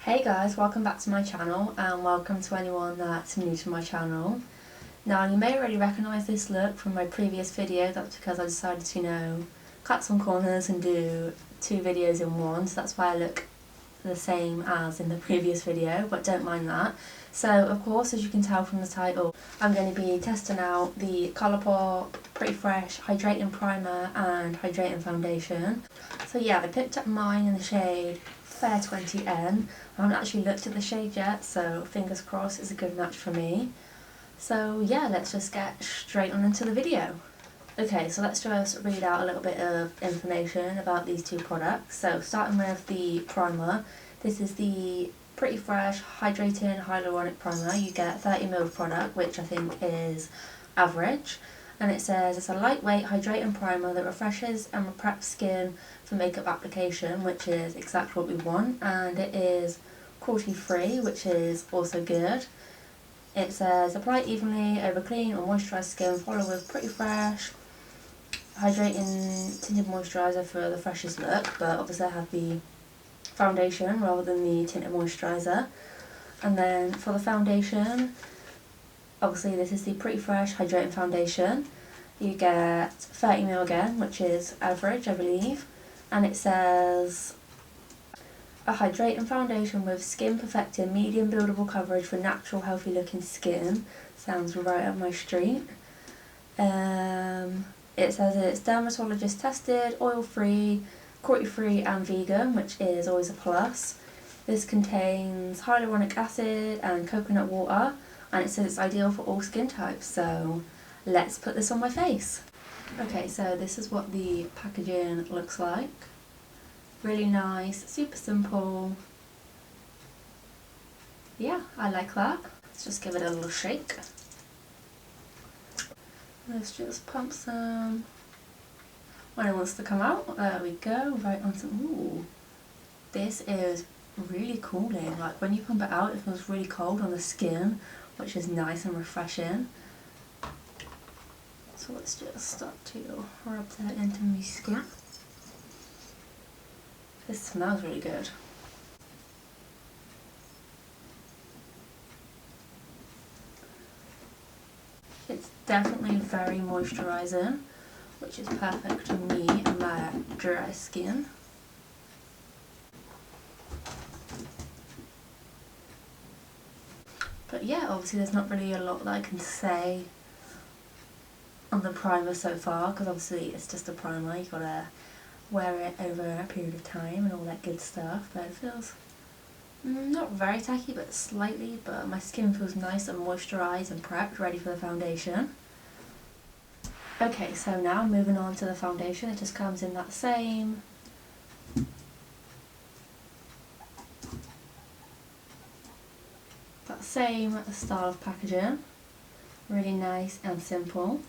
Hey guys, welcome back to my channel and welcome to anyone that's new to my channel. Now you may already recognise this look from my previous video. That's because I decided to, cut some corners and do two videos in one, so that's why I look the same as in the previous video, but don't mind that. So of course, as you can tell from the title, I'm going to be testing out the Colourpop Pretty Fresh Hydrating Primer and Hydrating Foundation. So yeah, I picked up mine in the shade Fair 20N. I haven't actually looked at the shade yet, so fingers crossed it's a good match for me. So yeah, let's just get straight on into the video. Okay, so let's just read out a little bit of information about these two products. So starting with the primer, this is the Pretty Fresh Hydrating Hyaluronic Primer. You get 30ml of product, which I think is average. And it says it's a lightweight hydrating primer that refreshes and preps skin for makeup application, which is exactly what we want. And it is cruelty free, which is also good. It says apply evenly over clean or moisturised skin, follow with Pretty Fresh Hydrating Tinted Moisturiser for the freshest look, but obviously I have the foundation rather than the tinted moisturiser. And then for the foundation, obviously this is the Pretty Fresh Hydrating Foundation. You get 30ml again, which is average I believe, and it says a hydrating foundation with skin perfecting medium buildable coverage for natural healthy looking skin. Sounds right up my street. It says it's dermatologist tested, oil free, cruelty free and vegan, which is always a plus. This contains hyaluronic acid and coconut water, and it says it's ideal for all skin types, so let's put this on my face. Okay, so this is what the packaging looks like. Really nice, super simple. Yeah, I like that. Let's just give it a little shake. Let's just pump some when it wants to come out. There we go, right onto, ooh. This is really cooling. Like when you pump it out, it feels really cold on the skin, which is nice and refreshing. So let's just start to rub that into my skin. This smells really good. It's definitely very moisturising, which is perfect for me and my dry skin. But yeah, obviously there's not really a lot that I can say on the primer so far, because obviously it's just a primer, you gotta wear it over a period of time and all that good stuff. But it feels not very tacky, but slightly, but my skin feels nice and moisturised and prepped, ready for the foundation. Okay, so now moving on to the foundation. It just comes in that same style of packaging. Really nice and simple.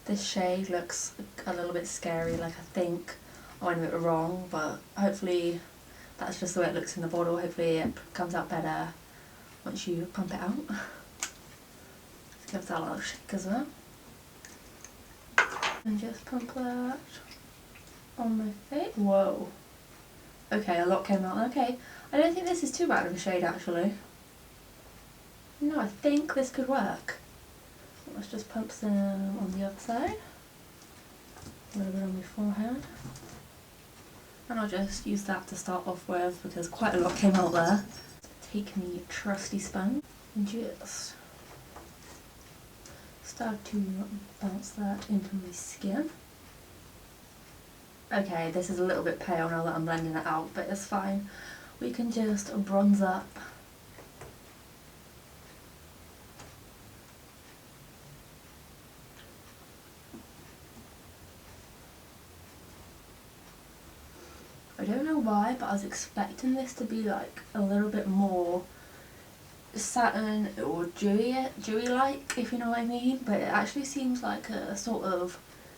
This shade looks a little bit scary, like I think I went a bit wrong, but hopefully that's just the way it looks in the bottle. Hopefully it comes out better once you pump it out. Let's give that a little shake as well. And just pump that on my face. Whoa. Okay, a lot came out. Okay, I don't think this is too bad of a shade actually. No, I think this could work. Let's just pump some on the other side. A little bit on my forehead. And I'll just use that to start off with because quite a lot came out there. Take my trusty sponge and just start to bounce that into my skin. Okay, this is a little bit pale now that I'm blending it out, but it's fine. We can just bronze up. I don't know why, but I was expecting this to be like a little bit more satin or dewy-like, if you know what I mean, but it actually seems like a sort of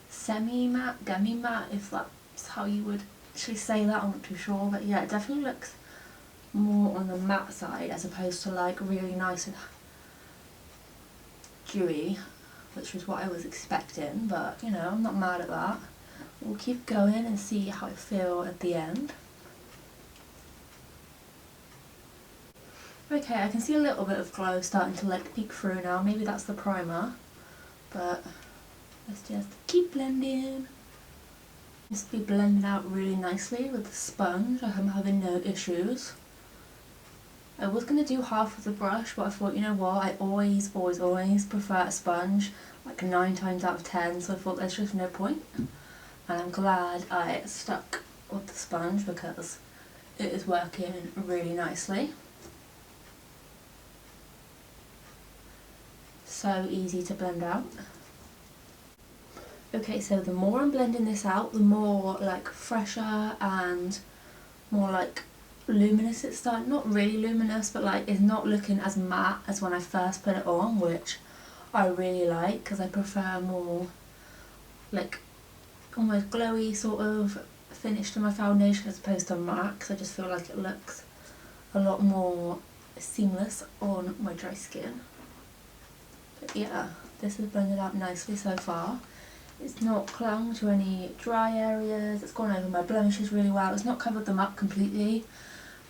semi-matte, demi-matte, if that's how you would actually say that. I'm not too sure, but yeah, it definitely looks more on the matte side as opposed to like really nice and dewy, which was what I was expecting, but you know, I'm not mad at that. We'll keep going and see how I feel at the end. Okay, I can see a little bit of glow starting to like peek through now. Maybe that's the primer, but let's just keep blending. This will be blended out really nicely with the sponge. I'm having no issues. I was going to do half of the brush, but I thought, you know what, I always prefer a sponge, like 9 times out of 10, so I thought there's just no point. And I'm glad I stuck with the sponge because it is working really nicely. So easy to blend out. Okay, so the more I'm blending this out, the more like fresher and more like luminous it's starting. Not really luminous, but like it's not looking as matte as when I first put it on, which I really like because I prefer more like almost glowy sort of finish to my foundation as opposed to matte, because I just feel like it looks a lot more seamless on my dry skin. But yeah, this is blended out nicely so far. It's not clung to any dry areas, it's gone over my blemishes really well. It's not covered them up completely,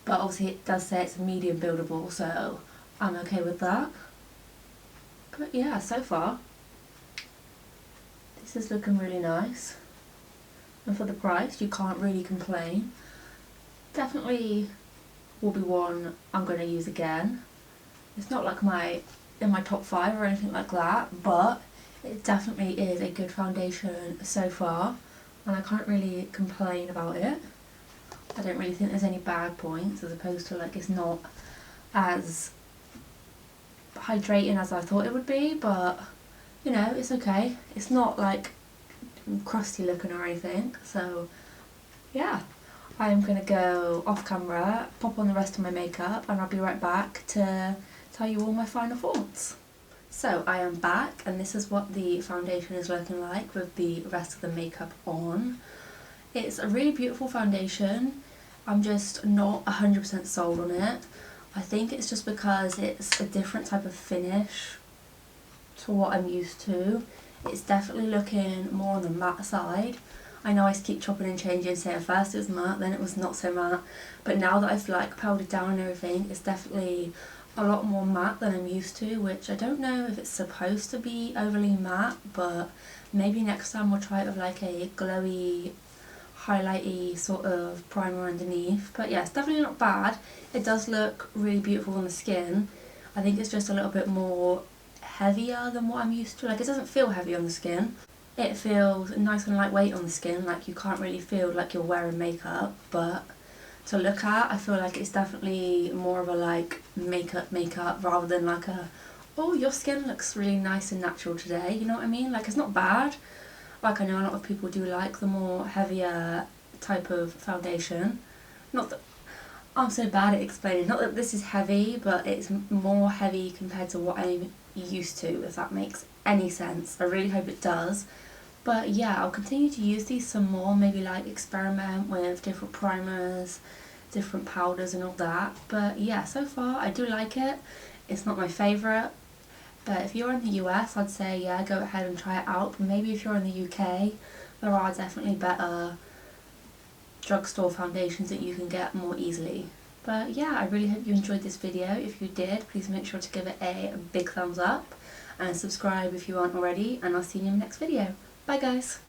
but obviously it does say it's medium buildable, so I'm okay with that. But yeah, so far this is looking really nice, and for the price you can't really complain. Definitely will be one I'm going to use again. It's not like in my top 5 or anything like that, but it definitely is a good foundation so far, and I can't really complain about it. I don't really think there's any bad points, as opposed to like it's not as hydrating as I thought it would be, but you know, it's okay. It's not like crusty looking or anything, so yeah. I'm going to go off camera, pop on the rest of my makeup, and I'll be right back to tell you all my final thoughts. So I am back, and this is what the foundation is looking like with the rest of the makeup on. It's a really beautiful foundation. I'm just not 100% sold on it. I think it's just because it's a different type of finish to what I'm used to. It's definitely looking more on the matte side. I know I keep chopping and changing, saying at first it was matte, then it was not so matte, but now that I've like powdered down and everything, it's definitely a lot more matte than I'm used to, which I don't know if it's supposed to be overly matte, but maybe next time we'll try it with like a glowy, highlighty sort of primer underneath. But yeah, it's definitely not bad. It does look really beautiful on the skin. I think it's just a little bit more heavier than what I'm used to. Like, it doesn't feel heavy on the skin. It feels nice and lightweight on the skin, like you can't really feel like you're wearing makeup, but to look at, I feel like it's definitely more of a like makeup rather than like a, oh, your skin looks really nice and natural today, you know what I mean? Like, it's not bad. Like, I know a lot of people do like the more heavier type of foundation. Not that I'm so bad at explaining, not that this is heavy, but it's more heavy compared to what I'm used to, if that makes any sense. I really hope it does. But yeah, I'll continue to use these some more, maybe like experiment with different primers, different powders and all that. But yeah, so far I do like it. It's not my favourite, but if you're in the US, I'd say yeah, go ahead and try it out. But maybe if you're in the UK, there are definitely better drugstore foundations that you can get more easily. But yeah, I really hope you enjoyed this video. If you did, please make sure to give it a big thumbs up and subscribe if you aren't already, and I'll see you in the next video. Bye guys!